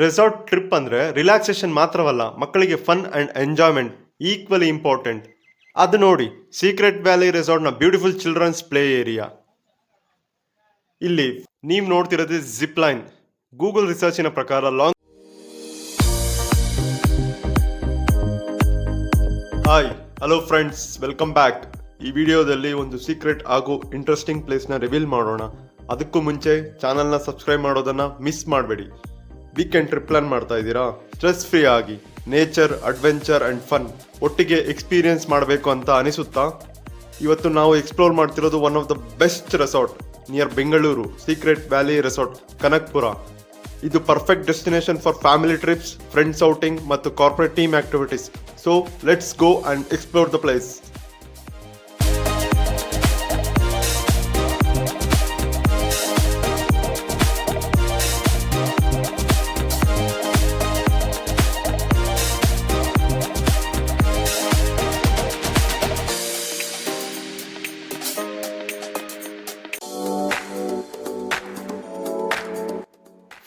Resort trip ಅಂದರೆ relaxation ಮಾತ್ರವಲ್ಲ, ಮಕ್ಕಳಿಗೆ fun and enjoyment equally important. ಅದು ನೋಡಿ, ಸೀಕ್ರೆಟ್ ವ್ಯಾಲಿ ರೆಸಾರ್ಟ್ನ ಬ್ಯೂಟಿಫುಲ್ ಚಿಲ್ಡ್ರನ್ಸ್ ಪ್ಲೇ ಏರಿಯಾ. ಇಲ್ಲಿ ನೀವು ನೋಡ್ತಿರೋದು ಜಿಪ್ ಲೈನ್. ಗೂಗಲ್ ರಿಸರ್ಚಿನ ಪ್ರಕಾರ hi, hello friends, welcome back. ಈ ವಿಡಿಯೋದಲ್ಲಿ ಒಂದು ಸೀಕ್ರೆಟ್ ಹಾಗೂ ಇಂಟ್ರೆಸ್ಟಿಂಗ್ ಪ್ಲೇಸ್ನ ರಿವೀಲ್ ಮಾಡೋಣ. ಅದಕ್ಕೂ ಮುಂಚೆ ಚಾನಲ್ನ ಸಬ್ಸ್ಕ್ರೈಬ್ ಮಾಡೋದನ್ನು ಮಿಸ್ ಮಾಡಬೇಡಿ. ವೀಕೆಂಡ್ ಟ್ರಿಪ್ ಪ್ಲಾನ್ ಮಾಡ್ತಾ ಇದ್ದೀರಾ? ಸ್ಟ್ರೆಸ್ ಫ್ರೀ ಆಗಿ ನೇಚರ್, ಅಡ್ವೆಂಚರ್ ಆ್ಯಂಡ್ ಫನ್ ಒಟ್ಟಿಗೆ ಎಕ್ಸ್ಪೀರಿಯನ್ಸ್ ಮಾಡಬೇಕು ಅಂತ ಅನಿಸುತ್ತಾ? ಇವತ್ತು ನಾವು ಎಕ್ಸ್ಪ್ಲೋರ್ ಮಾಡ್ತಿರೋದು one of the best resort near Bengaluru, secret valley resort, Kanakpura. ಇದು perfect destination for family trips, friends outing ಮತ್ತು corporate team activities. So let's go and explore the place.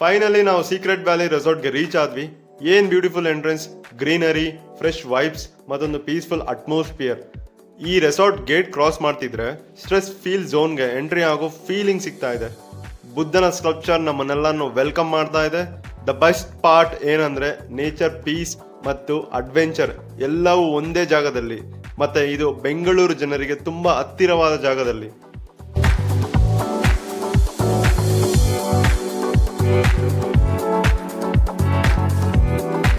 Finally ನಾವು ಸೀಕ್ರೆಟ್ ವ್ಯಾಲಿ ರೆಸಾರ್ಟ್ಗೆ ರೀಚ್ ಆದ್ವಿ. ಏನ್ beautiful entrance, greenery, fresh vibes ಮತ್ತೊಂದು peaceful atmosphere. ಈ resort gate cross ಮಾಡ್ತಿದ್ರೆ stress feel ಝೋನ್ಗೆ entry ಆಗೋ feeling ಸಿಗ್ತಾ ಇದೆ. ಬುದ್ಧನ ಸ್ಕಲ್ಪ್ಚರ್ ನಮ್ಮನ್ನೆಲ್ಲನ್ನು ವೆಲ್ಕಮ್ ಮಾಡ್ತಾ ಇದೆ. ದ ಬೆಸ್ಟ್ ಪಾರ್ಟ್ ಏನಂದ್ರೆ ನೇಚರ್, ಪೀಸ್ ಮತ್ತು ಅಡ್ವೆಂಚರ್ ಎಲ್ಲವೂ ಒಂದೇ ಜಾಗದಲ್ಲಿ, ಮತ್ತೆ ಇದು ಬೆಂಗಳೂರು ಜನರಿಗೆ ತುಂಬಾ ಹತ್ತಿರವಾದ ಜಾಗದಲ್ಲಿ.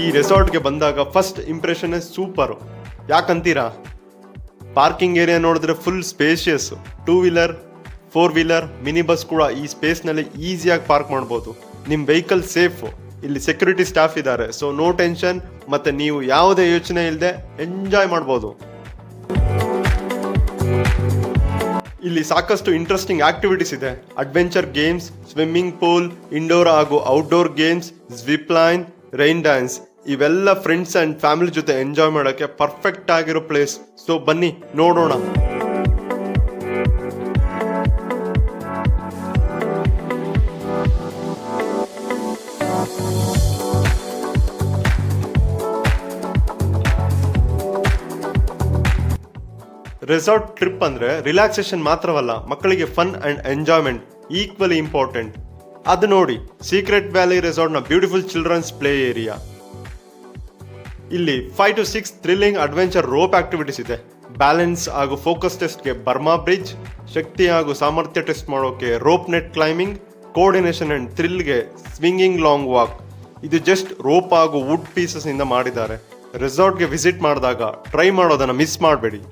ಈ ರೆಸಾರ್ಟ್ಗೆ ಬಂದಾಗ ಫಸ್ಟ್ ಇಂಪ್ರೆಷನ್ ಸೂಪರ್. ಯಾಕಂತೀರಾ? ಪಾರ್ಕಿಂಗ್ ಏರಿಯಾ ನೋಡಿದ್ರೆ full spacious. 2 wheeler, 4 wheeler, mini bus ಕೂಡ ಈ ಸ್ಪೇಸ್ನಲ್ಲಿ ಈಸಿಯಾಗಿ ಪಾರ್ಕ್ ಮಾಡ್ಬೋದು. ನಿಮ್ಮ ವೆಹಿಕಲ್ ಸೇಫ್. ಇಲ್ಲಿ ಸೆಕ್ಯೂರಿಟಿ ಸ್ಟಾಫ್ ಇದ್ದಾರೆ, ಸೊ ನೋ ಟೆನ್ಷನ್. ಮತ್ತೆ ನೀವು ಯಾವುದೇ ಯೋಚನೆ ಇಲ್ಲದೆ ಎಂಜಾಯ್ ಮಾಡ್ಬೋದು. ಇಲ್ಲಿ ಸಾಕಷ್ಟು ಇಂಟ್ರೆಸ್ಟಿಂಗ್ ಆಕ್ಟಿವಿಟೀಸ್ ಇದೆ. Adventure games, swimming pool, indoor ಹಾಗೂ outdoor games, zip line, rain dance, ಇವೆಲ್ಲ ಫ್ರೆಂಡ್ಸ್ ಅಂಡ್ ಫ್ಯಾಮಿಲಿ ಜೊತೆ ಎಂಜಾಯ್ ಮಾಡೋಕ್ಕೆ ಪರ್ಫೆಕ್ಟ್ ಆಗಿರೋ ಪ್ಲೇಸ್. ಸೊ ಬನ್ನಿ ನೋಡೋಣ. ರೆಸಾರ್ಟ್ ಟ್ರಿಪ್ ಅಂದ್ರೆ ರಿಲ್ಯಾಕ್ಸೇಷನ್ ಮಾತ್ರವಲ್ಲ, ಮಕ್ಕಳಿಗೆ fun and enjoyment equally important. ಅದು ನೋಡಿ, ಸೀಕ್ರೆಟ್ ವ್ಯಾಲಿ ರೆಸಾರ್ಟ್ನ ಬ್ಯೂಟಿಫುಲ್ ಚಿಲ್ಡ್ರನ್ಸ್ ಪ್ಲೇ ಏರಿಯಾ. ಇಲ್ಲಿ 5 to 6 thrilling adventure rope activities ಇದೆ. ಬ್ಯಾಲೆನ್ಸ್ ಹಾಗೂ ಫೋಕಸ್ ಟೆಸ್ಟ್ಗೆ ಬರ್ಮಾ ಬ್ರಿಡ್ಜ್, ಶಕ್ತಿ ಹಾಗೂ ಸಾಮರ್ಥ್ಯ ಟೆಸ್ಟ್ ಮಾಡೋಕೆ rope net climbing, coordination and ಥ್ರಿಲ್ಗೆ ಸ್ವಿಂಗಿಂಗ್ ಲಾಂಗ್ ವಾಕ್. ಇದು ಜಸ್ಟ್ ರೋಪ್ ಹಾಗೂ ವುಡ್ ಪೀಸಸ್ ಇಂದ ಮಾಡಿದ್ದಾರೆ. ರೆಸಾರ್ಟ್ಗೆ ವಿಸಿಟ್ ಮಾಡಿದಾಗ ಟ್ರೈ ಮಾಡೋದನ್ನ ಮಿಸ್ ಮಾಡಬೇಡಿ.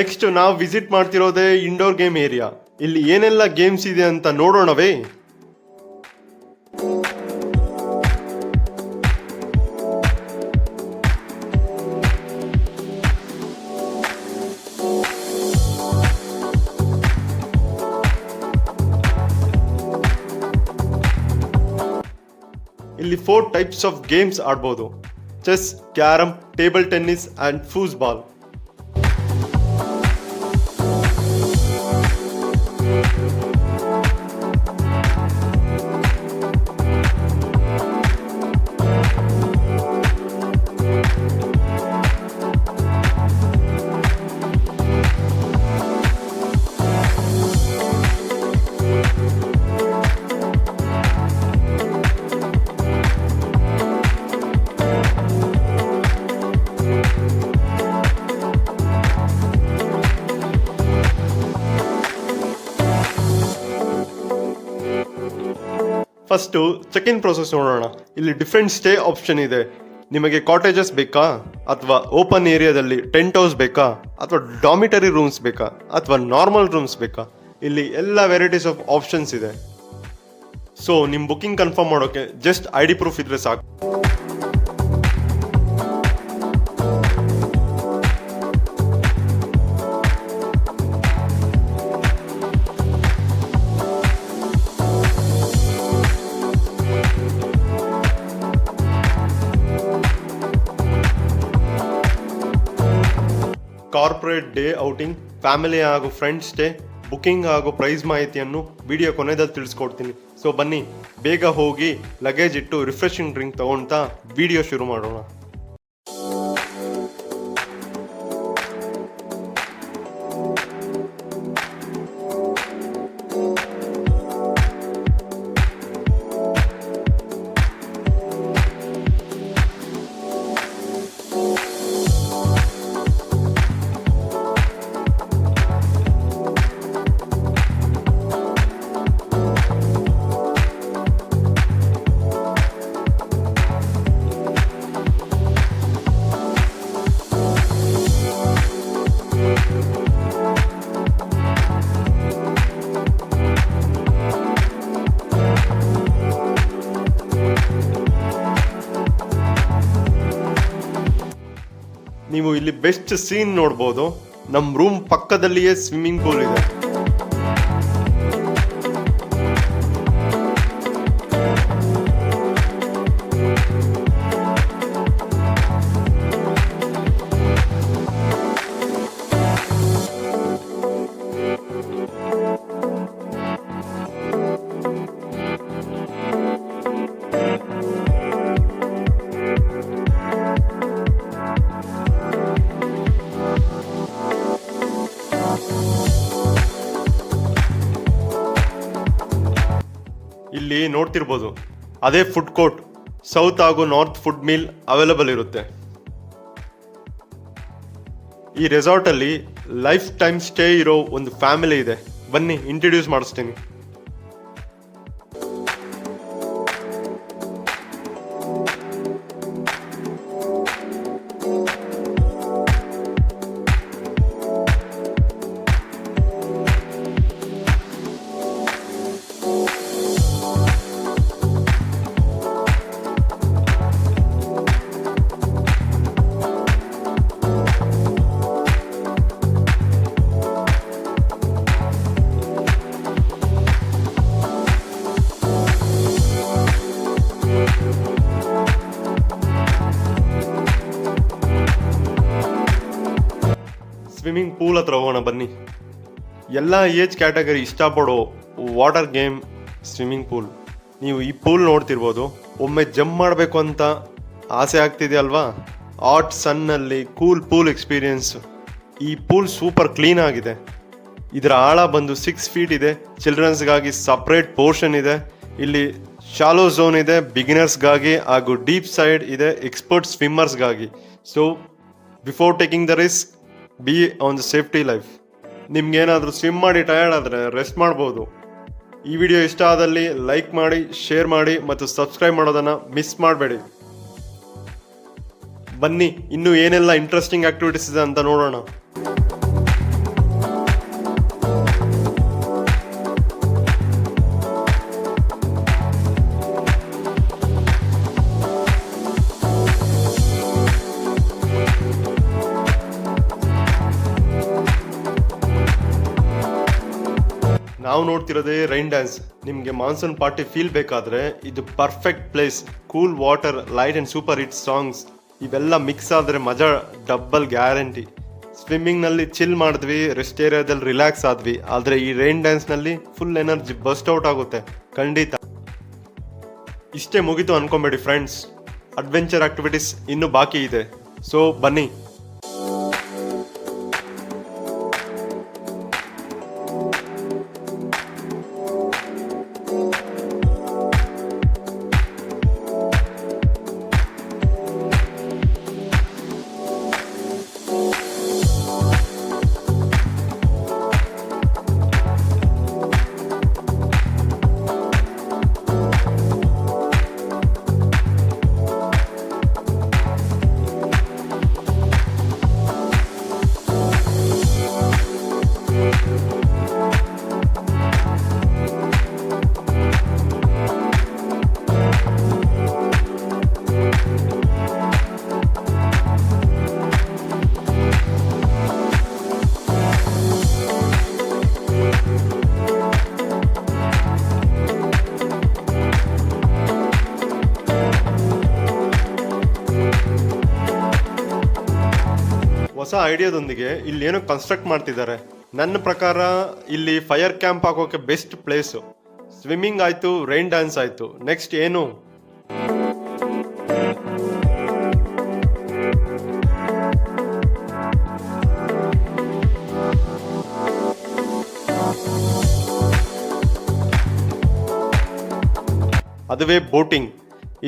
ನೆಕ್ಸ್ಟ್ ನಾವು ವಿಸಿಟ್ ಮಾಡ್ತಿರೋದೇ ಇಂಡೋರ್ ಗೇಮ್ ಏರಿಯಾ. ಇಲ್ಲಿ ಏನೆಲ್ಲ ಗೇಮ್ಸ್ ಇದೆ ಅಂತ ನೋಡೋಣವೇ? ಇಲ್ಲಿ 4 ಟೈಪ್ಸ್ ಆಫ್ ಗೇಮ್ಸ್ ಆಡ್ಬೋದು: chess, carrom, table tennis and foosball. First check in process ನೋಡೋಣ. ಇಲ್ಲಿ ಡಿಫ್ರೆಂಟ್ ಸ್ಟೇ ಆಪ್ಷನ್ ಇದೆ. ನಿಮಗೆ ಕಾಟೇಜಸ್ ಬೇಕಾ, ಅಥವಾ ಓಪನ್ ಏರಿಯಾದಲ್ಲಿ ಟೆಂಟ್ ಹೌಸ್ ಬೇಕಾ, ಅಥವಾ ಡಾಮಿಟರಿ ರೂಮ್ಸ್ ಬೇಕಾ, ಅಥವಾ ನಾರ್ಮಲ್ ರೂಮ್ಸ್ ಬೇಕಾ? ಇಲ್ಲಿ ಎಲ್ಲ ವೆರೈಟೀಸ್ ಆಫ್ ಆಪ್ಷನ್ಸ್ ಇದೆ. ಸೊ ನಿಮ್ಮ ಬುಕಿಂಗ್ ಕನ್ಫರ್ಮ್ ಮಾಡೋಕೆ ಜಸ್ಟ್ ID ಪ್ರೂಫ್ ಇದ್ರೆ ಸಾಕು. ಕಾರ್ಪೊರೇಟ್ ಡೇ ಔಟಿಂಗ್, ಫ್ಯಾಮಿಲಿ ಹಾಗೂ ಫ್ರೆಂಡ್ಸ್ ಡೇ, ಬುಕಿಂಗ್ ಹಾಗೂ ಪ್ರೈಸ್ ಮಾಹಿತಿಯನ್ನು ವಿಡಿಯೋ ಕೊನೆಯಲ್ಲಿ ತಿಳಿಸ್ಕೊಡ್ತೀನಿ. ಸೊ ಬನ್ನಿ ಬೇಗ ಹೋಗಿ ಲಗೇಜ್ ಇಟ್ಟು ರಿಫ್ರೆಶಿಂಗ್ ಡ್ರಿಂಕ್ ತಗೊಳ್ತಾ ವಿಡಿಯೋ ಶುರು ಮಾಡೋಣ. ನೀವು ಇಲ್ಲಿ ಬೆಸ್ಟ್ ಸೀನ್ ನೋಡ್ಬೋದು. ನಮ್ಮ ರೂಮ್ ಪಕ್ಕದಲ್ಲಿಯೇ ಸ್ವಿಮ್ಮಿಂಗ್ ಪೂಲ್ ಇದೆ. ಇಲ್ಲಿ ನೋಡ್ತಿರ್ಬೋದು ಅದೇ ಫುಡ್ ಕೋರ್ಟ್. ಸೌತ್ ಹಾಗೂ ನಾರ್ತ್ ಫುಡ್ ಮೀಲ್ ಅವೈಲಬಲ್ ಇರುತ್ತೆ. ಈ ರೆಸಾರ್ಟಲ್ಲಿ ಲೈಫ್ ಟೈಮ್ ಸ್ಟೇ ಇರೋ ಒಂದು ಫ್ಯಾಮಿಲಿ ಇದೆ. ಬನ್ನಿ ಇಂಟ್ರೊಡ್ಯೂಸ್ ಮಾಡಿಸ್ತೀನಿ. ಸ್ವಿಮ್ಮಿಂಗ್ ಪೂಲ್ ಹತ್ರ ಹೋಗೋಣ ಬನ್ನಿ. ಎಲ್ಲ ಏಜ್ ಕ್ಯಾಟಗರಿ ಇಷ್ಟಪಡೋ ವಾಟರ್ ಗೇಮ್ ಸ್ವಿಮ್ಮಿಂಗ್ ಪೂಲ್. ನೀವು ಈ ಪೂಲ್ ನೋಡ್ತಿರ್ಬೋದು. ಒಮ್ಮೆ ಜಂಪ್ ಮಾಡಬೇಕು ಅಂತ ಆಸೆ ಆಗ್ತಿದೆ ಅಲ್ವಾ? ಹಾಟ್ ಸನ್ನಲ್ಲಿ ಕೂಲ್ ಪೂಲ್ ಎಕ್ಸ್ಪೀರಿಯನ್ಸ್. ಈ ಪೂಲ್ ಸೂಪರ್ ಕ್ಲೀನ್ ಆಗಿದೆ. ಇದರ ಆಳ ಬಂದು 6 ಫೀಟ್ ಇದೆ. ಚಿಲ್ಡ್ರನ್ಸ್ಗಾಗಿ ಸಪ್ರೇಟ್ ಪೋರ್ಷನ್ ಇದೆ. ಇಲ್ಲಿ ಶಾಲೋ ಝೋನ್ ಇದೆ ಬಿಗಿನರ್ಸ್ಗಾಗಿ, ಹಾಗೂ ಡೀಪ್ ಸೈಡ್ ಇದೆ ಎಕ್ಸ್ಪರ್ಟ್ ಸ್ವಿಮ್ಮರ್ಸ್ಗಾಗಿ. So before taking the risk, be on the safety life. ನಿಮ್ಗೇನಾದರೂ ಸ್ವಿಮ್ ಮಾಡಿ ಟಯರ್ಡ್ ಆದರೆ ರೆಸ್ಟ್ ಮಾಡ್ಬೋದು. ಈ ವಿಡಿಯೋ ಇಷ್ಟ ಆದಲ್ಲಿ ಲೈಕ್ ಮಾಡಿ, ಶೇರ್ ಮಾಡಿ ಮತ್ತು ಸಬ್ಸ್ಕ್ರೈಬ್ ಮಾಡೋದನ್ನು ಮಿಸ್ ಮಾಡಬೇಡಿ. ಬನ್ನಿ ಇನ್ನೂ ಏನೆಲ್ಲ ಇಂಟ್ರೆಸ್ಟಿಂಗ್ ಆಕ್ಟಿವಿಟೀಸ್ ಇದೆ ಅಂತ ನೋಡೋಣ. ನಾವು ನೋಡ್ತಿರೋದೇ ರೈನ್ ಡ್ಯಾನ್ಸ್. ನಿಮಗೆ ಮಾನ್ಸೂನ್ ಪಾರ್ಟಿ ಫೀಲ್ ಬೇಕಾದರೆ ಇದು perfect place. Cool water, light and super hit songs ಇವೆಲ್ಲ ಮಿಕ್ಸ್ ಆದರೆ ಮಜಾ ಡಬ್ಬಲ್ ಗ್ಯಾರಂಟಿ. ಸ್ವಿಮ್ಮಿಂಗ್ನಲ್ಲಿ ಚಿಲ್ ಮಾಡಿದ್ವಿ, ರೆಸ್ಟ್ ಏರಿಯಾದಲ್ಲಿ ರಿಲ್ಯಾಕ್ಸ್ ಆದ್ವಿ. ಆದರೆ ಈ ರೈನ್ ಡ್ಯಾನ್ಸ್ನಲ್ಲಿ ಫುಲ್ ಎನರ್ಜಿ ಬಸ್ಟ್ ಔಟ್ ಆಗುತ್ತೆ ಖಂಡಿತ. ಇಷ್ಟೇ ಮುಗೀತು ಅನ್ಕೊಂಬೇಡಿ ಫ್ರೆಂಡ್ಸ್. ಅಡ್ವೆಂಚರ್ ಆಕ್ಟಿವಿಟೀಸ್ ಇನ್ನೂ ಬಾಕಿ ಇದೆ. ಸೊ ಬನ್ನಿ. ಹೊಸ ಐಡಿಯಾದೊಂದಿಗೆ ಇಲ್ಲೇನೋ ಕನ್ಸ್ಟ್ರಕ್ಟ್ ಮಾಡ್ತಿದ್ದಾರೆ. ನನ್ನ ಪ್ರಕಾರ ಇಲ್ಲಿ ಫೈರ್ ಕ್ಯಾಂಪ್ ಹಾಕೋಕೆ ಬೆಸ್ಟ್ ಪ್ಲೇಸು. ಸ್ವಿಮ್ಮಿಂಗ್ ಆಯಿತು, ರೈನ್ ಡ್ಯಾನ್ಸ್ ಆಯಿತು, ನೆಕ್ಸ್ಟ್ ಏನು? ಅದುವೇ ಬೋಟಿಂಗ್.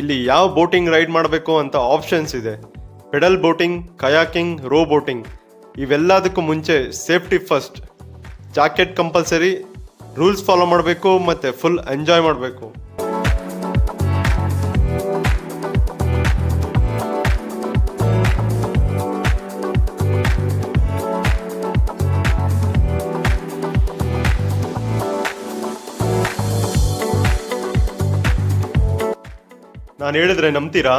ಇಲ್ಲಿ ಯಾವ ಬೋಟಿಂಗ್ ರೈಡ್ ಮಾಡಬೇಕು ಅಂತ ಆಪ್ಷನ್ಸ್ ಇದೆ. Pedal boating, kayaking, row boating. ಇವೆಲ್ಲದಕ್ಕೂ ಮುಂಚೆ safety first. Jacket compulsory, rules follow ಮಾಡಬೇಕು ಮತ್ತು ಫುಲ್ ಎಂಜಾಯ್ ಮಾಡಬೇಕು. ನಾನು ಹೇಳಿದ್ರೆ ನಂಬ್ತೀರಾ?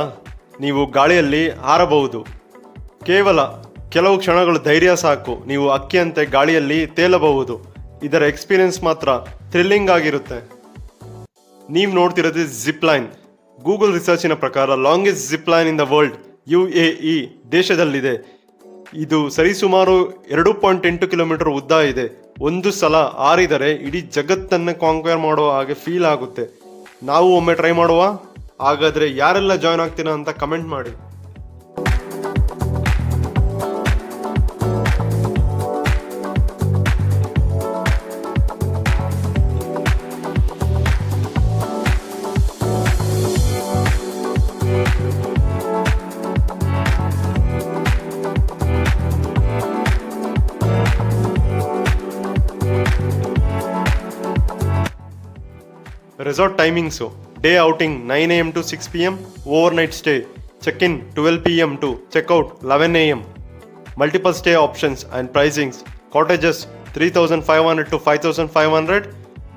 ನೀವು ಗಾಳಿಯಲ್ಲಿ ಹಾರಬಹುದು. ಕೇವಲ ಕೆಲವು ಕ್ಷಣಗಳು ಧೈರ್ಯ ಸಾಕು, ನೀವು ಅಕ್ಕಿಯಂತೆ ಗಾಳಿಯಲ್ಲಿ ತೇಲಬಹುದು. ಇದರ ಎಕ್ಸ್ಪೀರಿಯನ್ಸ್ ಮಾತ್ರ ಥ್ರಿಲ್ಲಿಂಗ್ ಆಗಿರುತ್ತೆ. ನೀವು ನೋಡ್ತಿರೋದು ಜಿಪ್ ಲೈನ್. ಗೂಗಲ್ ರಿಸರ್ಚಿನ ಪ್ರಕಾರ longest zip line in the world UAE ದೇಶದಲ್ಲಿದೆ. ಇದು ಸರಿಸುಮಾರು 2.8 ಕಿಲೋಮೀಟರ್ ಉದ್ದ ಇದೆ. ಒಂದು ಸಲ ಹಾರಿದರೆ ಇಡೀ ಜಗತ್ತನ್ನು ಕಾಂಕ್ವೇರ್ ಮಾಡೋ ಹಾಗೆ ಫೀಲ್ ಆಗುತ್ತೆ. ನಾವು ಒಮ್ಮೆ ಟ್ರೈ ಮಾಡುವ? ಹಾಗಾದರೆ ಯಾರೆಲ್ಲ ಜಾಯ್ನ್ ಆಗ್ತೀರಾ ಅಂತ ಕಮೆಂಟ್ ಮಾಡಿ. Resort timings: day outing 9 AM to 6 PM, overnight stay, check in 12 PM to check out 11 AM. Multiple stay options and pricings: cottages 3,500 to 5,500,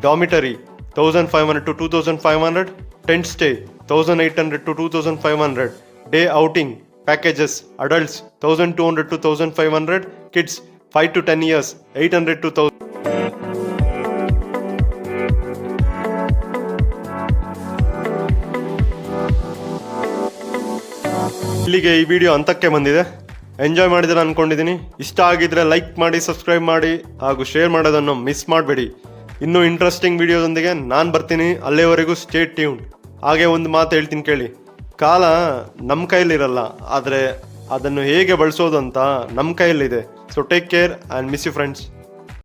dormitory 1,500 to 2,500, tent stay 1,800 to 2,500. Day outing packages: adults 1,200 to 1,500, kids 5 to 10 years 800 to 1,000. ಇಲ್ಲಿಗೆ ಈ video ಅಂತಕ್ಕೆ ಬಂದಿದೆ. Enjoy ಮಾಡಿದ್ರೆ ಅಂದ್ಕೊಂಡಿದ್ದೀನಿ. ಇಷ್ಟ ಆಗಿದ್ರೆ like ಮಾಡಿ, subscribe ಮಾಡಿ ಹಾಗೂ ಶೇರ್ ಮಾಡೋದನ್ನು ಮಿಸ್ ಮಾಡಬೇಡಿ. ಇನ್ನೂ ಇಂಟ್ರೆಸ್ಟಿಂಗ್ ವಿಡಿಯೋದೊಂದಿಗೆ ನಾನು ಬರ್ತೀನಿ. ಅಲ್ಲಿವರೆಗೂ ಸ್ಟೇ ಟ್ಯೂನ್. ಹಾಗೆ ಒಂದು ಮಾತು ಹೇಳ್ತೀನಿ ಕೇಳಿ. ಕಾಲ ನಮ್ಮ ಕೈಲಿರಲ್ಲ, ಆದರೆ ಅದನ್ನು ಹೇಗೆ ಬಳಸೋದು ಅಂತ ನಮ್ಮ ಕೈಯಲ್ಲಿದೆ. So take care and miss you friends.